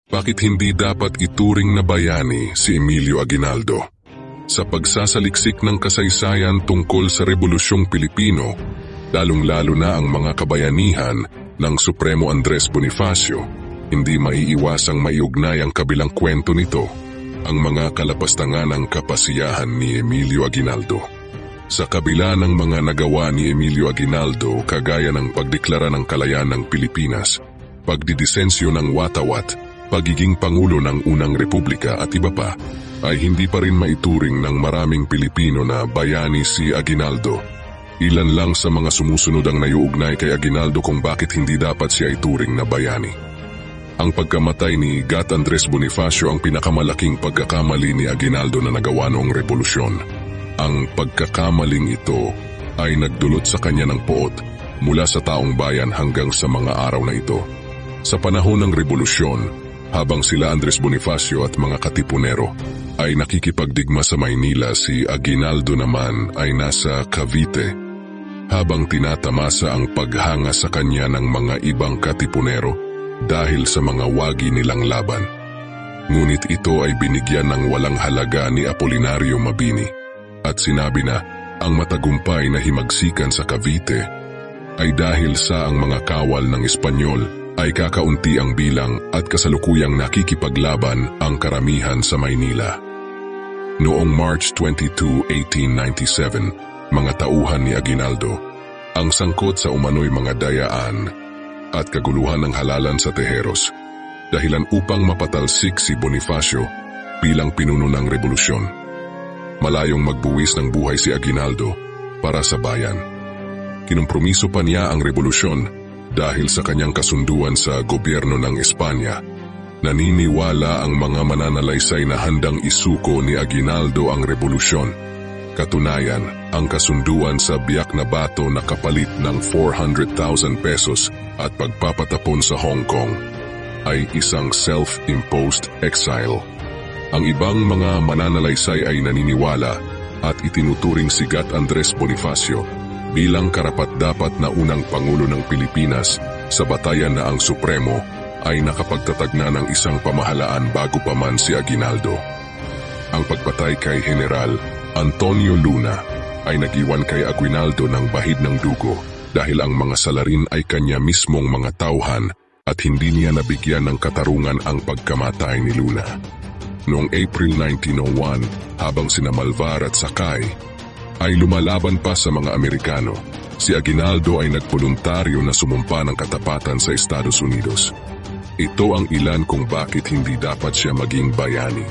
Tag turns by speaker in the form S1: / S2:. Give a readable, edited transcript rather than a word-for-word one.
S1: Bakit hindi dapat ituring na bayani si Emilio Aguinaldo? Sa pagsasaliksik ng kasaysayan tungkol sa Rebolusyong Pilipino, lalong-lalo na ang mga kabayanihan ng Supremo Andres Bonifacio, hindi maiiwasang maiugnay ang kabilang kwento nito, ang mga kalapastangan ng kapasiyahan ni Emilio Aguinaldo. Sa kabila ng mga nagawa ni Emilio Aguinaldo kagaya ng pagdeklara ng kalayaan ng Pilipinas, pagdidisensyo ng watawat, pagiging Pangulo ng Unang Republika at iba pa, ay hindi pa rin maituring ng maraming Pilipino na bayani si Aguinaldo. Ilan lang sa mga sumusunod ang naiuugnay kay Aguinaldo kung bakit hindi dapat siya ituring na bayani. Ang pagkamatay ni Gat Andres Bonifacio ang pinakamalaking pagkakamali ni Aguinaldo na nagawa noong revolusyon. Ang pagkakamaling ito ay nagdulot sa kanya ng poot mula sa taong bayan hanggang sa mga araw na ito. Sa panahon ng revolusyon, habang sila Andres Bonifacio at mga katipunero ay nakikipagdigma sa Maynila, si Aguinaldo naman ay nasa Cavite habang tinatamasa ang paghanga sa kanya ng mga ibang katipunero dahil sa mga wagi nilang laban. Ngunit ito ay binigyan ng walang halaga ni Apolinario Mabini at sinabi na ang matagumpay na himagsikan sa Cavite ay dahil sa ang mga kawal ng Espanyol ay kakaunti ang bilang at kasalukuyang nakikipaglaban ang karamihan sa Maynila. Noong March 22, 1897, mga tauhan ni Aguinaldo, ang sangkot sa umano'y mga dayaan at kaguluhan ng halalan sa Tejeros, dahilan upang mapatalsik si Bonifacio bilang pinuno ng revolusyon. Malayong magbuwis ng buhay si Aguinaldo para sa bayan. Kinumpromiso pa niya ang revolusyon dahil sa kanyang kasunduan sa gobyerno ng Espanya. Naniniwala ang mga mananalaysay na handang isuko ni Aguinaldo ang revolusyon. Katunayan, ang kasunduan sa biyak na bato na kapalit ng 400,000 pesos at pagpapatapon sa Hong Kong ay isang self-imposed exile. Ang ibang mga mananalaysay ay naniniwala at itinuturing si Gat Andres Bonifacio bilang karapat-dapat na unang Pangulo ng Pilipinas sa batayan na ang Supremo ay nakapagtatag na ng isang pamahalaan bago pa man si Aguinaldo. Ang pagpatay kay General Antonio Luna ay nag-iwan kay Aguinaldo ng bahid ng dugo dahil ang mga salarin ay kanya mismong mga tauhan at hindi niya nabigyan ng katarungan ang pagkamatay ni Luna. Noong April 1901, habang sina Malvar at Sakay ay lumalaban pa sa mga Amerikano, si Aguinaldo ay nagboluntaryo na sumumpa ng katapatan sa Estados Unidos. Ito ang ilan kung bakit hindi dapat siya maging bayani.